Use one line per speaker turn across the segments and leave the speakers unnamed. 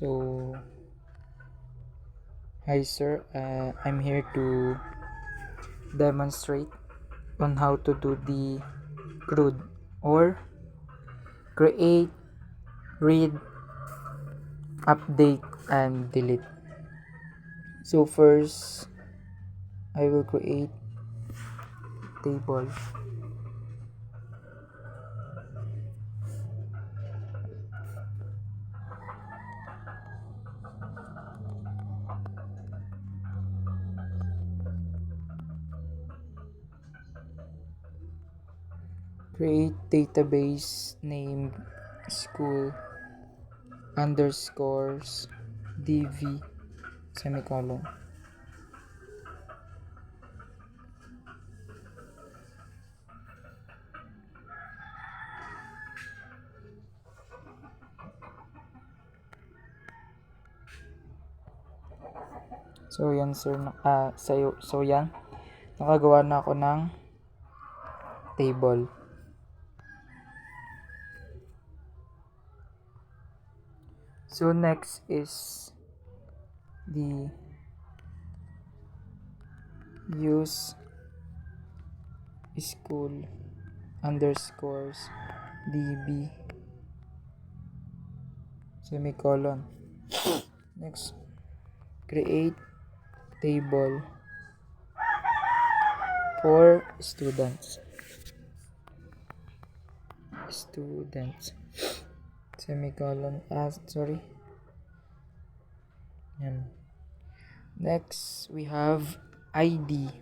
So, hi sir, I'm here to demonstrate on how to do the CRUD or create, read, update, and delete. So first, I will create table. Create database name school underscores dv semicolon. So yan sir, so yan, nakagawa na ako ng table. So next is the use school underscores db semicolon. Next, create table for students semicolon, sorry, yan. Next we have id.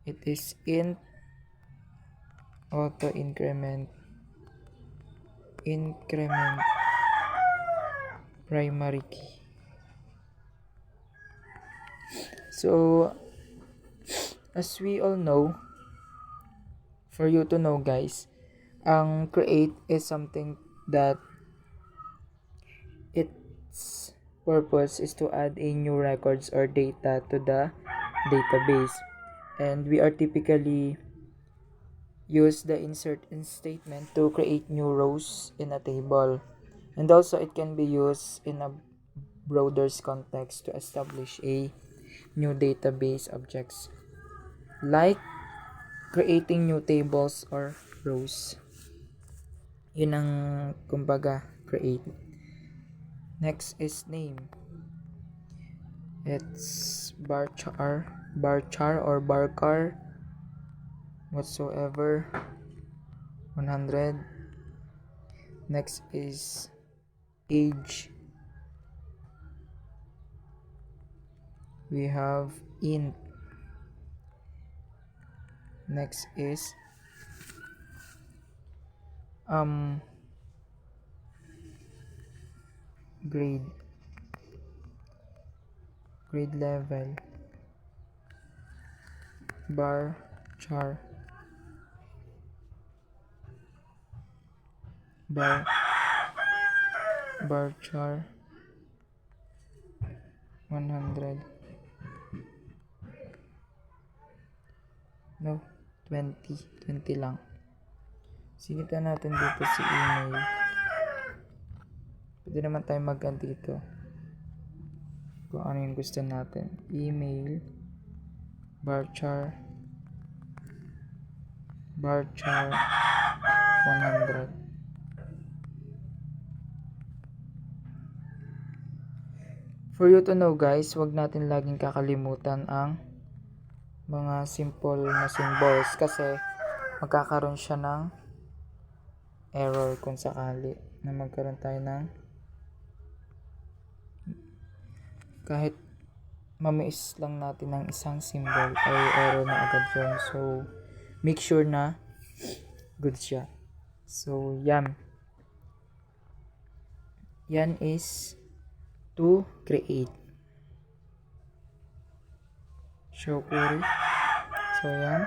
It is int auto increment primary key. So as we all know, for you to know guys, ang create is something that its purpose is to add a new records or data to the database, and we are typically use the insert in statement to create new rows in a table, and also it can be used in a broader context to establish a new database objects, like creating new tables or rows. Yun ang kumbaga create. Next is name. It's varchar or varchar whatsoever 100. Next is age. We have int. Next is grade level varchar varchar 100, no, 20 lang. Sigitan natin dito si email. Pwede naman tayo mag-add dito kung ano yung gusto natin. Email varchar 100. For you to know guys, wag natin laging kakalimutan ang mga simple na symbols kasi magkakaroon siya ng error kung sakali na magkaroon tayo ng kahit mamiss lang natin ng isang symbol ay error na agad yun. So make sure na good siya. So yan is to create. Show query. So yan.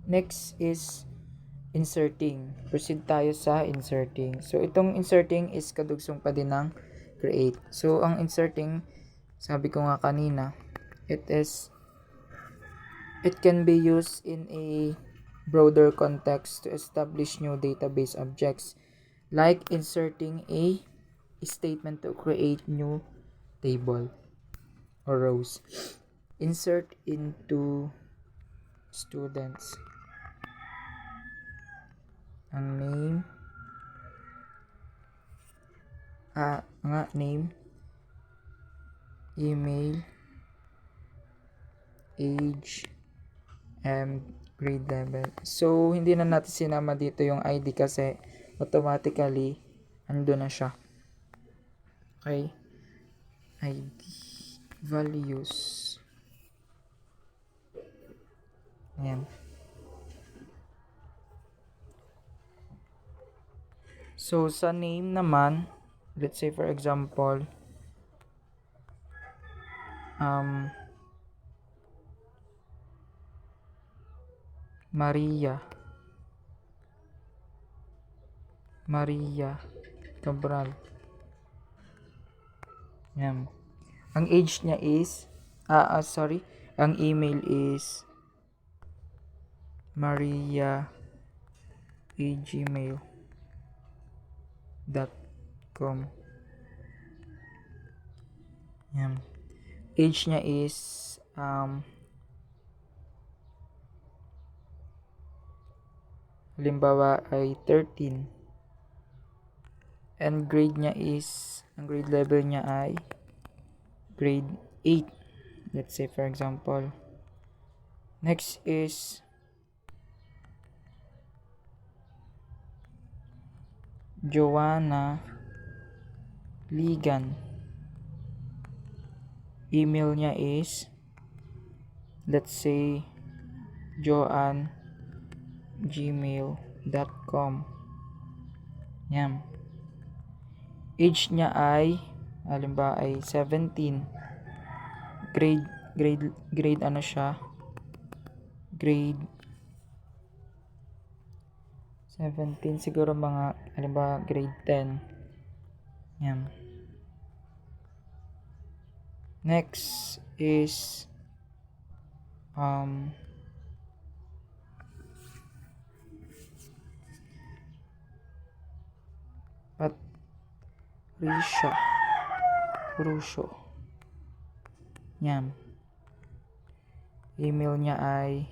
Next is inserting. Proceed tayo sa inserting. So itong inserting is kadugsong pa din ng create. So ang inserting, sabi ko nga kanina, it can be used in a broader context to establish new database objects, like inserting a statement to create new table or rows. Insert into students ang name, email, age, and grade level. So, hindi na natin sinama dito yung ID kasi automatically ando na siya. Okay? ID values. Ayan. So, sa name naman, let's say for example, Maria Cabral. Yan. Ang age niya is, ang email is maria@gmail.com. Yan. Age niya is, halimbawa ay 13. And grade niya is, ang grade level niya ay grade 8. Let's say for example. Next is Joanna Ligan. Email niya is, let's say, joan@gmail.com. Yan. Age niya ay, halimbawa ay 17. Grade ano siya? Grade 17 siguro mga, halimbawa grade 10. Yan. Next is Patricia Crucio. Yan. Email niya ay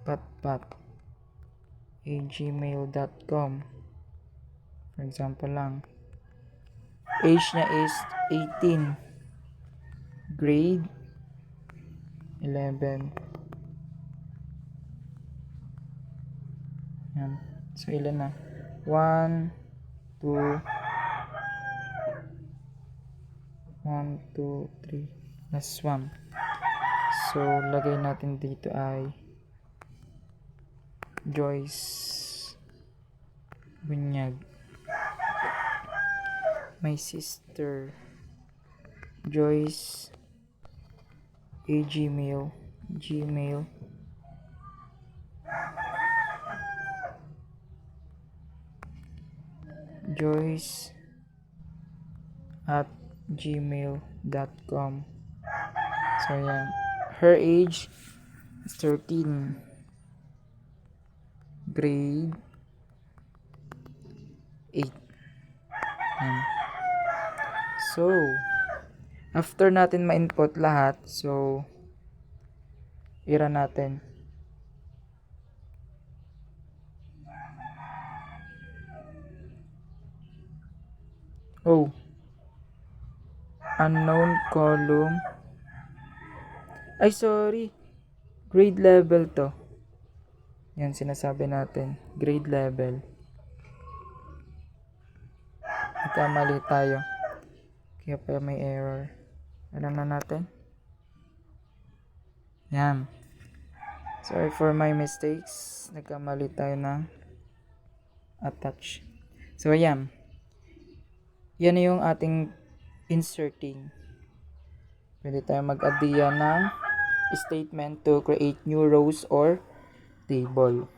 patpat@gmail.com. For example lang. Age niya is 18. Grade 11. Yan. So, ilan na? 1, 2, 3 plus 1. So, lagay natin dito ay Joyce Bunyag. My sister Joyce gmail joyce@gmail.com. So yan, her age is 13. Grade 8. Yan. So, after natin ma-input lahat, so, i-run natin. Oh, unknown column. Ay, sorry. Grade level to. Yan, sinasabi natin. Grade level. Nagkamali tayo. Kaya pa may error. Alam na natin. Yan. Sorry for my mistakes. Nagkamali tayo ng attach. So, ayan. Yan yung ating inserting. Pwede tayo mag-add ng statement to create new rows or table.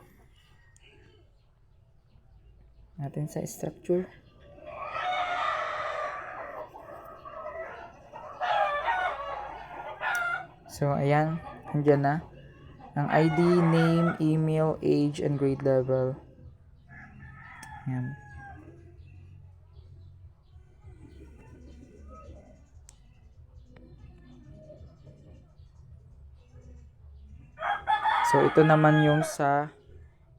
Natin sa structure. So, ayan. Andyan na. Ang ID, name, email, age, and grade level. Yan. So, ito naman yung sa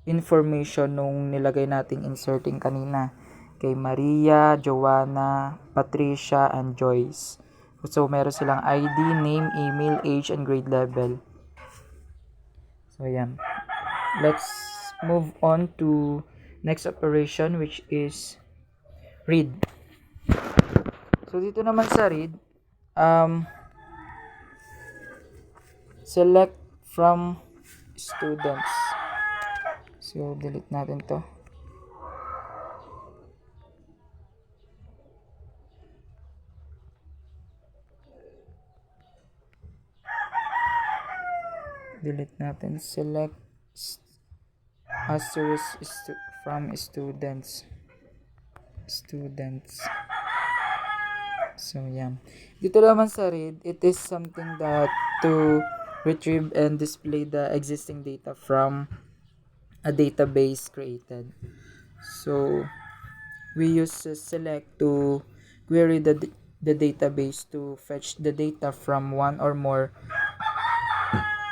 information nung nilagay nating inserting kanina. Kay Maria, Joanna, Patricia, and Joyce. So, meron silang ID, name, email, age, and grade level. So, yan. Let's move on to next operation, which is read. So, dito naman sa read, select from students. So, delete natin to. Delete natin. Select asterisk from students. So, yeah. Dito naman sa read, it is something that to retrieve and display the existing data from a database created. So, we use select to query the database to fetch the data from one or more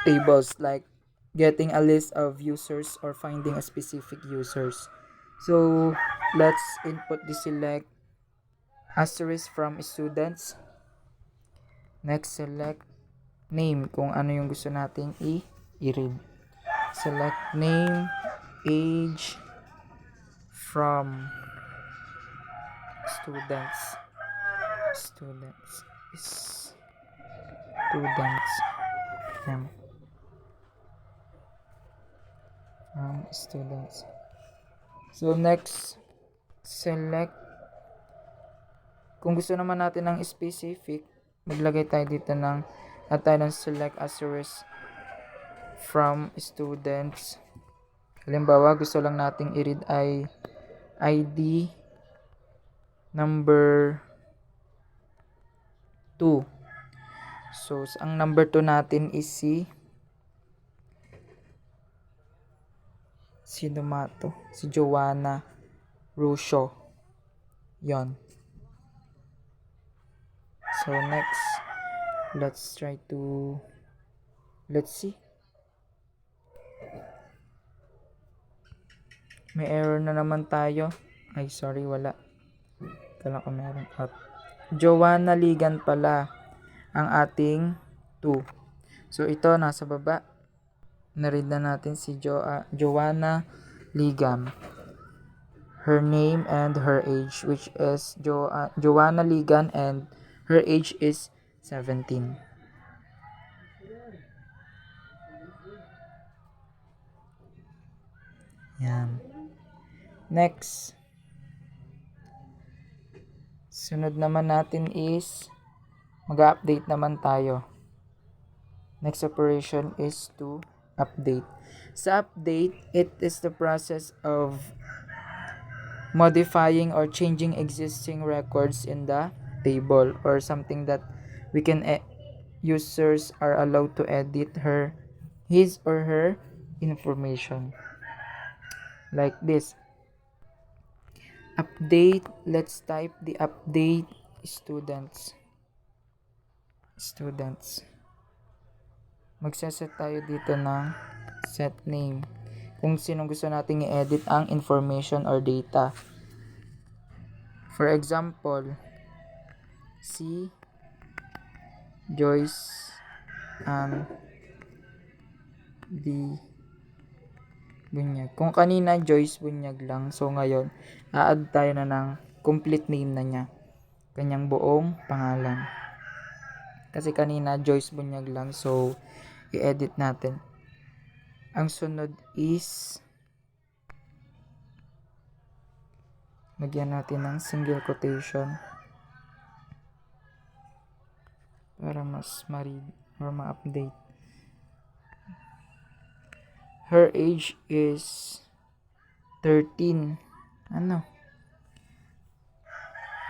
tables, like getting a list of users or finding a specific users. So, let's input the select asterisk from students. Next, select name kung ano yung gusto nating i-read. Select name, age, from students. Yan. Students. So, next, select. Kung gusto naman natin ng specific, maglagay tayo dito ng select asterisk from students. Halimbawa, gusto lang nating i-read ay ID number 2. So, ang number 2 natin is sino to? Si Joanna Ruscio. Yon. So, next, let's see. May error na naman tayo. Ay, sorry, wala. Kala ko meron. Joanna Ligan pala ang ating 2. So, ito, nasa baba. Na-read na natin si Joanna Ligan. Her name and her age, which is Joanna Ligan, and her age is 17. Yan. Next. Sunod naman natin is mag-update naman tayo. Next operation is to update. Sa update, it is the process of modifying or changing existing records in the table, or something that we can users are allowed to edit his or her information. Like this. Update, let's type the update students. Magsaset tayo dito ng set name kung sinong gusto nating i-edit ang information or data. For example, si Joyce and the Bunyag. Kung kanina Joyce Bunyag lang, so ngayon a-add tayo na ng complete name na niya, kanyang buong pangalan. Kasi kanina Joyce Bunyag lang, so i-edit natin. Ang sunod is lagyan natin ng single quotation para mas ma-read or ma-update. Her age is 13.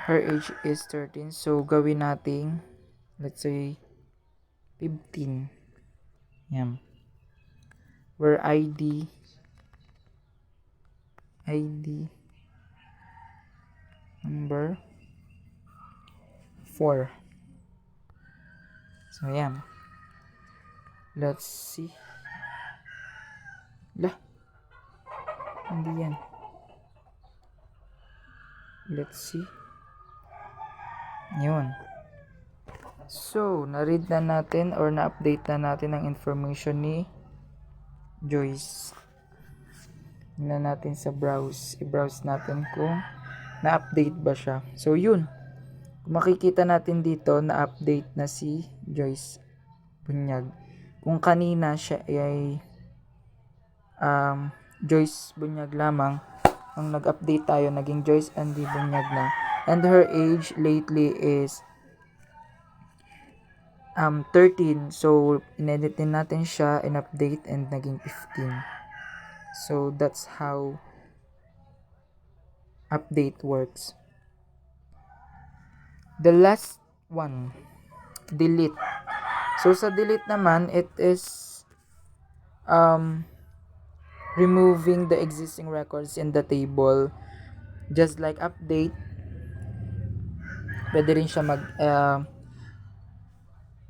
Her age is 13. So, gawin natin, let's say, 15. Yan. where ID number 4. So, ayan. Let's see. Hindi yan. Let's see. Yun. So, na-read na natin or na-update na natin ang information ni Joyce. Tingnan natin sa browse. I-browse natin kung na-update ba siya. So, yun. Kung makikita natin dito, na-update na si Joyce Bunyag. Kung kanina siya ay Joyce Bunyag lamang, ang nag-update tayo, naging Joyce Andy Bunyag na. And her age lately is 13. So, inedit din natin siya, in-update, and naging 15. So, that's how update works. The last one, delete. So, sa delete naman, it is removing the existing records in the table. Just like update, pwede rin siya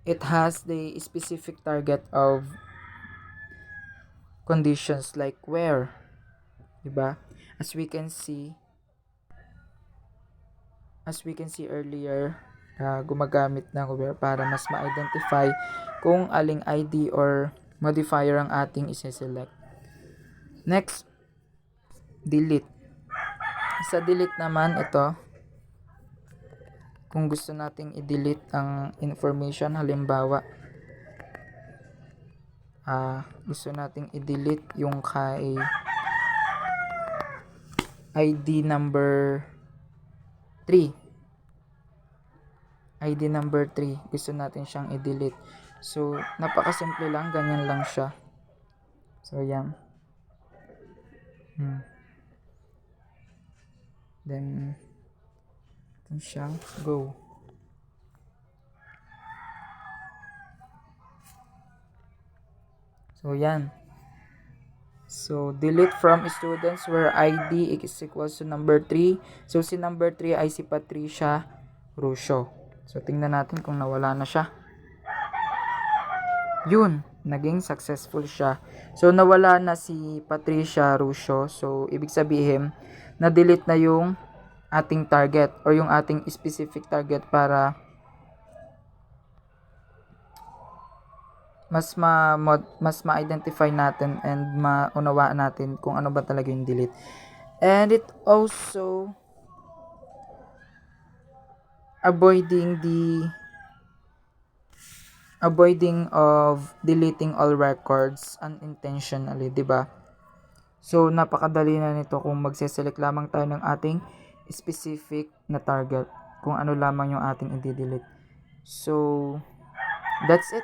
it has the specific target of conditions like where, diba? As we can see earlier, gumagamit ng where para mas ma-identify kung aling ID or modifier ang ating isi-select. Next, delete. Sa delete naman, ito, kung gusto nating i-delete ang information, halimbawa, gusto nating i-delete yung kay ID number 3. ID number 3, gusto natin siyang i-delete. So, napakasimple lang, ganyan lang siya. So, yan. Then, natin siyang go. So, yan. So, delete from students where ID is equals to number 3. So, si number 3 ay si Patricia Ruscio. So, tingnan natin kung nawala na siya. Yun, naging successful siya. So, nawala na si Patricia Ruscio. So, ibig sabihin, na-delete na yung ating target or yung ating specific target para mas ma-identify natin and maunawaan natin kung ano ba talaga yung delete. And it also avoiding of deleting all records unintentionally, diba? So, napakadali na nito kung magse-select lamang tayo ng ating specific na target, kung ano lamang yung ating i-delete. So, that's it.